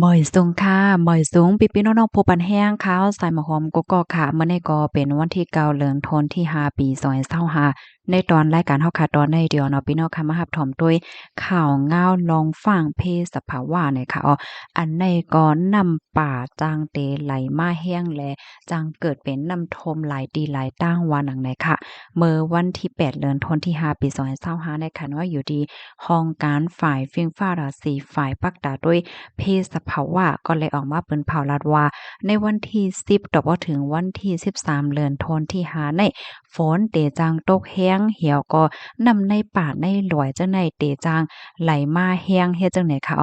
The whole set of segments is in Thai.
หมอยสูงค่ะหมอยสูงพี่ๆน้องๆผู้ปันแห้งข้าวใส่หมะหอมกกอกค่ะมื้อนี้ก็เป็นวันที่9เดือนธันที่5ปี2025ในตอนรายการเฮาค่ะตอนในเดียวเนาะพี่น้องค่ะมารับชมด้วยข่าวง้าวลองฟังเพศภาวะเนี่ยค่ะอันในก็นำป่าจางเตไหลมาแห้งแลจังเกิดเป็นน้ำท่วมหลายตีหลายตั้งว่าหนังไหนค่ะเมื่อวันที่8เดือนธันที่5ปี2025ในค่ะว่าอยู่ดีห้องการฝ่ายฟิงฟ้าราศีฝ่ายปักตาด้วย เพศภาวะก็เลยออกมาเปิ้นเผาลัดว่าในวันที่10ต่อบ่ถึงวันที่13เดือนธันที่5ในฝนเตจางตกแห้งเหี่ยวก็นำในป่าในหลวยจังในเตจางไหลมาแห้งเฮ็ดจังไหนคะ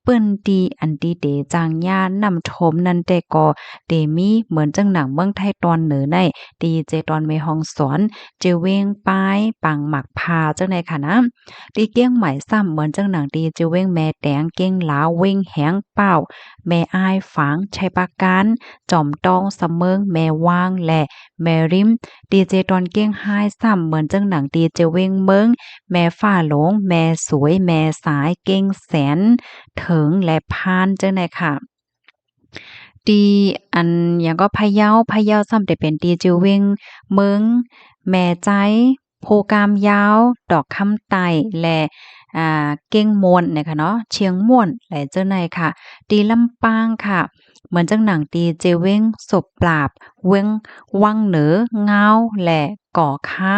เปิ้นดีอันดีเตจางย่านำทมนั่นแต่ก็เตมีเหมือนจังหนังเมืองไทยตอนเหนือในตีเจตอนแม่ฮ่องสอนเจเวงปายปังหมักพาจังได๋ค่ะนะตีเกี้ยงใหม่ซ้ำเหมือนจังหนังตีเจเวงแม่แตงเก้งหลาเว้งแหงเป้าแม่อ้ายฝางชัยปราการจอมตองเสมิงแม่ว่างและแม่ริมดีเจตอนเก้งไห้ซ้ำเหมือนจังหนังดีเจเวงเมืองแม่ฟ้าหลงแม่สวยแม่สายเก้งแสนถึงและพานจังได๋ค่ะตีอันหยังก็พะเยาซ้ำแต่เป็นตีจือเวงเมืองแม่ใจโพกามยาวดอกคำไต้และเก้งม่วนเนี่ยค่ะเนาะเชียงม่วนและเจ้าในค่ะตีลำปางค่ะเหมือนจังหนังตีเจเว้งศพปราบเว้งวังเหนือเงาและก่อค้า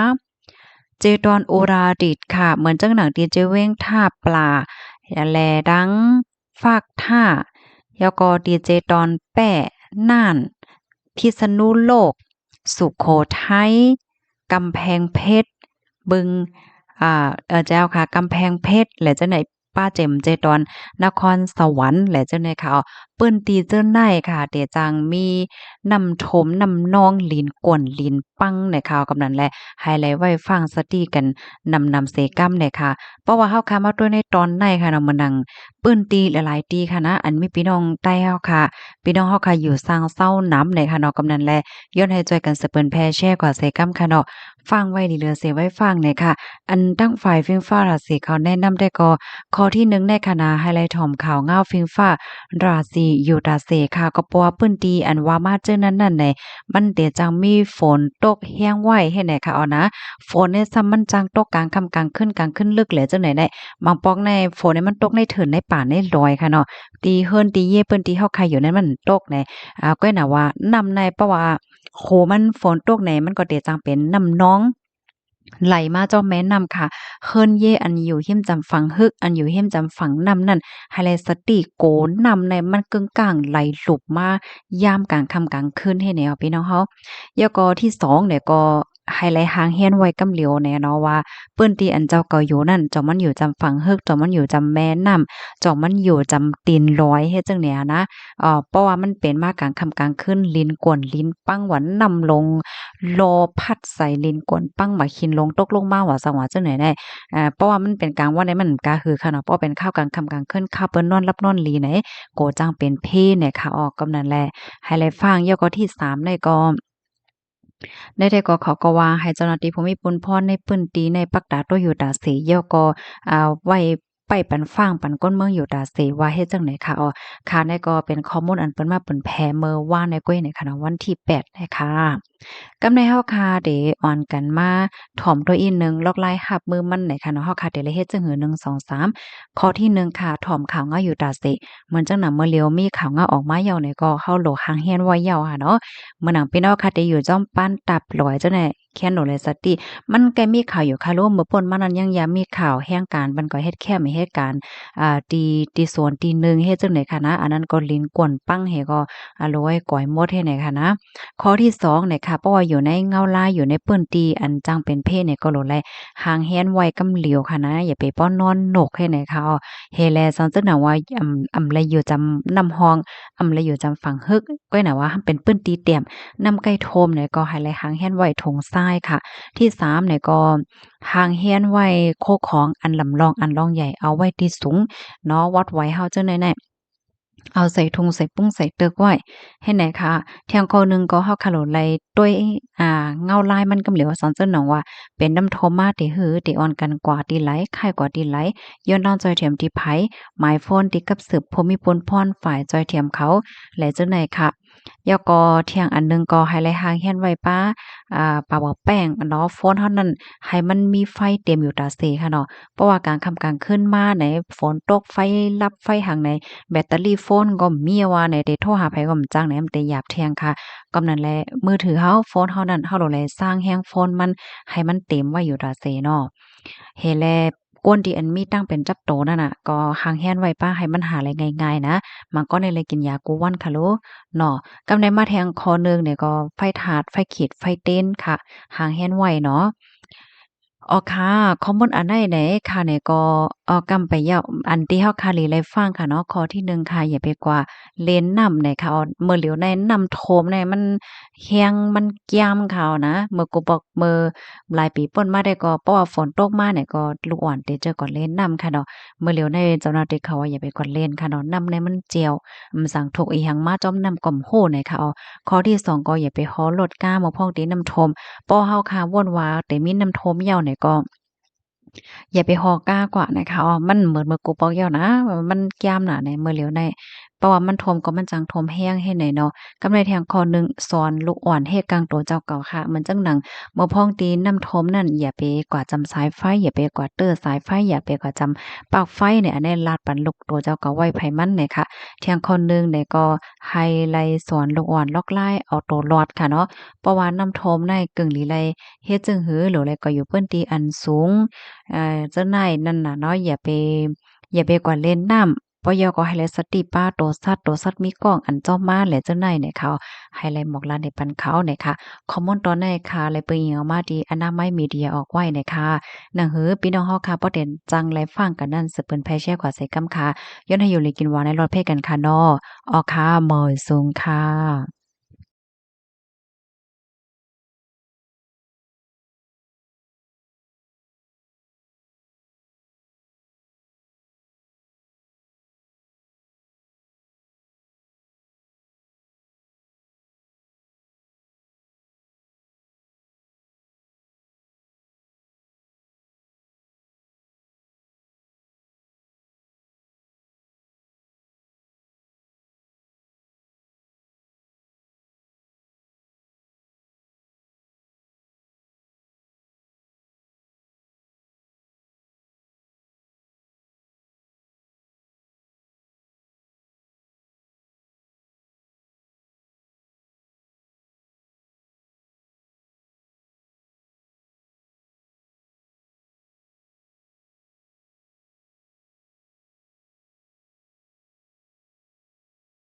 เจดอนอุราดิตค่ะเหมือนจังหนังตีเจเว้งท่าปลาแลดังฟากท่าแล้วก็ดีเจดอนแป้น่านพิษณุโลกสุโขทัยกำแพงเพชรบึง เจ้าค่ะกำแพงเพชรและเจ้าไหนป้าเจ็มเจดอนนครสวรรค์และเจ้าไหนค่ะเปิ้นตีเจ้าไหนค่ะเดจังมีน้ำถมน้ำนองลิ้นก่วนลิ้นปังในข่าวกำนั้นแหละไฮไลท์ไว้ฟังสติกันนำเสกัมเนี่ยค่ะเพราะว่าเฮาค่ะมาด้วยในตอนในค่ะเนาะมานั่งเปิ้นตีหลายๆตีค่ะนะอันมีพี่น้องใต้เฮาค่ะพี่น้องเฮาค่ะอยู่สร้างเศร้าน้ำในค่ะเนาะกำนั้นแหละย้อนให้ช่วยกันสะเปิ้นแพร่แชร์กว่าเสกัมค่ะเนาะฟังไว้ดีเหลือเสียไว้ฟังเนี่ยค่ะ อันตั้งฝ่ายฟิงฟ้าราศีเขาแนะนำได้ก็ข้อที่1ในคณะไฮไลท์ถ่อมข่าวเงาฟิงฟ้าราศียูตาเซค่ะก็เพราะว่าปื้นดีอันว่ามาเจอนั้นนั่นในมันเดจังมีฝนตกแห้งไว้ให้ไหนค่ะเอานะฝนเนี่ยซ้ำมันจังตกกลางค่ำกลางขึ้นลึกแหละจังไหนได้บางปอกในฝนเนี่ยมันตกในเถินในป่าในดอยค่ะเนาะตีเฮิรนตีเย่เปิ้นตีเฮาใครอยู่นั้นมันตกในก็น่ะว่านำในเพราะว่าโหมันฝนตกในมันก็เดจังเป็นน้ำน้อง ไหลมาเจ้าแม่นำค่ะเฮิรนเยอันอยู่หิมจำฝังฮึกอันอยู่หิมจำฝังนำนั่นไฮไลท์สติโกนำในมันกึ่งกลางไหลหลุบมายามกลางค่ำกลางคืนให้แนวพี่น้องเฮาแล้วก็ที่2เนี่ยก็ไฮไลท์หางเฮียนไว้กำเหลียวแน่เนาะว่าเปิ้นที่อันเจ้าเก่าอยู่นั่นเจ้ามันอยู่จำฝังฮึกเจ้ามันอยู่จำแม่นำเจ้ามันอยู่จำตีนลอยเฮ็ดจังเนี่ยนะเพราะว่ามันเป็นมากลางค่ำกลางคืนลิ้นกวนลิ้นปังหวันนำลง โลพัดใส่ลิ้นกวนปังบักคินลงตกลงมาว่าสังว่าจังไหนได้เพราะว่ามันเป็นกลางวันได้มันก็คือค่ะเนาะเพราะเป็นข้าวกลางค่ำกลางคืนข้าวเปิ้นนอนหลับนอนหลีไหนโกจังเป็นเพเนี่ยค่ะออกกำนั้นแหละให้ไลฟังแล้วก็ที่3ได้ก็ได้ก็เขาก็ว่าให้เจ้าหน้าที่ภูมิพลพรในพื้นที่ในปักตาตัวอยู่ตาเสยแล้วก็ไว้ไปปันฟังปันก้นเมืองอยู่ตาเสว่าเฮ็ดจังไหนค่ะค่ะนั่นก็เป็นข้อมูลอันเปิ้นมาเปิ้นแผ่เมื่อวานในก้อยในค่ะวันที่8นะคะกำในเฮาคาเดออนกันมาถ่อมตัวอีหนึ่งลอกลายหับมือมันไหนค่ะเนาะเฮาคาเดเลยเฮ็ดจังหือ1 2 3ข้อที่1ค่ะถ่อมข่าวงาอยู่ตาเสเหมือนจังหนำเมื่อเลียวมีข่าวงาออกมาเหี่ยวเนี่ยก็เฮาโหลหางเฮียนไว้เหี่ยวค่ะเนาะเมื่อหนังพี่น้องค่ะเดอยู่จ้อมปั้นตับหลอยจังได๋แค่นโดเลยสติมันแกมีข่าวอยู่ค่ะรู้เมื่อป่นมานั้นยังมีข่าวแห่งการมันก็เฮ็ดแค่มีเหตุการณ์ตีสวนตีหนึ่งเฮ็ดจังได๋ค่ะนะอันนั้นก็ลิ้นกวนปังเฮก็โลยก่อยหมดเฮ็ดไหนค่ะนะ ข้อที่2เนี่ยค่ะเพราะว่าอยู่ในเงาลายอยู่ในปื้นตีอันจังเป็นเพศเนี่ยก็โลดแลหางแฮนไว้กำเหลียวค่ะนะอย่าไปป้อนนอนหนกให้ไหนค่ะเฮแลซังจึกหน่ะว่าไรอยู่จำนำห้องไรอยู่จำฝั่งฮึกก้อยน่ะว่าเป็นปื้นตีเตี่ยมนำไก่โทมเนี่ยก็ให้ไลหางแฮนไว้ทงทรายค่ะที่3เนี่ยก็หางแฮนไว้โคของอันลำลองอันลองใหญ่เอาไว้ที่สูงเนาะวัดไว้เฮาจังได๋ เอาใส่ถุงใส่ปุ้งใส่เตึกไว้ให้ไหนคะเที่ยงกอหนึงก็เฮาคาโลไลด้วยเงาลายมันกำเหลียวสอนเจ้าหนองว่าเป็นน้ำโทมาติหือติอ่อนกันกว่าติไหลไข่กว่าติไหลย้อนดองจอยเทียมติไผหมายโฟนติกับสืบพมิพลพรฝ่ายจอยเทียมเขาและเจ้าไหนค่ะยอก็เที่ยงอันหนึงก็ให้ไลหางเฮียนไว้ป้าปาบอกแป้งเนาะโฟนเฮานั้นให้มันมีไฟเต็มอยู่ตาเสค่ะเนาะเพราะว่ากลางค่ำกลางคืนมาไหนฝนตกไฟลับไฟหังไหน แบตเตอรี่โฟนก็มีว่าไหนได้โทรหาไผก็บ่จักไหนมันได้หยาบแทงค่ะก็นั่นแหละมือถือเฮาโฟนเฮานั้นเฮาโหลแลสร้างแรงโฟนมันให้มันเต็มไว้อยู่ดาเซเนาะเฮแลก้นที่อันมีตั้งเป็นจับโตนั่นน่ะก็ห่างแฮนไว้ป้าให้มันหาอะไรง่ายๆนะมันก็ในเลยกินยากูวันค่ะโลเนาะกำในมาแทงคอหนึ่งเนี่ยก็ไฟถาดไฟขีดไฟเต้นค่ะห่างแฮนไว้เนาะ อ๋อค่ะข้อมูลอันใดไหนค่ะเนี่ยก็กำไปยาวอันที่เฮาค่ะเลฟังค่ะเนาะข้อที่1ค่ะอย่าไปกว่าเลนน้ำเนี่ยค่ะเมื่อเหลียวในน้ำโทมเนี่ยมันแรงมันยามเขานะเมื่อกูบอกเมื่อหลายปีป่นมาได้ก็เพราะว่าฝนตกมาเนี่ยก็ลูกอ่อนได้เจอก่อนเลนน้ำค่ะเนาะเมื่อเหลียวในเจ้าหน้าที่เขาว่าอย่าไปกดเล่นค่ะเนาะน้ำเนี่ยมันเจียวสั่งถูกอีหยังมาจอมน้ำก่อมโหเนี่ยค่ะข้อที่2ก็อย่าไปฮ้อรถก้ามาพ้องตีน้ำทมป้อเฮาค่ะว่นว่าแต่มีน้ำทมเหย้าเนี่ยก็อย่าไปฮอก้ากว่านะคะมันเหมือนกูปอกเหย้านะมันยามน่ะในมื้อเหลียวในเพราะว่ามันท่วมก็มันจังท่วมแรงเฮ็ดไหนเนาะกำไรแทงข้อหนึ่งสอนลูกอ่อนเฮ็ดกลางโตเจ้าเก่าค่ะเหมือนจังหนังบ่พ้องตีน้ำท่วมนั่นอย่าไปกว่าจำสายไฟอย่าไปกว่าเตอร์สายไฟอย่าไปกว่าจำปลั๊กไฟเนี่ยอันนี้ลาดปันลูกโตเจ้าเก่าไว้ไผมันเนี่ยค่ะเที่ยงข้อหนึ่งเนี่ยก็ไฮไลต์สอนลูกอ่อนล็อกไล่เอาตัวรอดค่ะเนาะเพราะว่าน้ำท่วมในกึ่งหลีไลเฮ็ดจึงหือหรืออะไรก็อยู่เปิ้นตีอันสูง เจ้านายนั่นน่ะเนาะอย่าไปกว่าเล่นน้ำปยก็ให้แลสติป้าโตสัตว์มีกล้องอันเจ้ามาแหละเจ้านายเนี่ยเขาให้แลหมอกลานในปันเขาเนี่ยค่ะคอมมอนตอนในค่ะเลยเปิ้นยิงออกมาดีอนามัยมีเดียออกไว้เนี่ยค่ะหนังหือพี่น้องเฮาค่ะบ่เด่นจังไลฟังกันนั่นสืบเปิ้นแพ่แชร์กว่าใส่กำค่ะย้อนให้อยู่เลยกินหวานในรถเพกันค่ะเนาะออค่ะหมอยสูงค่ะ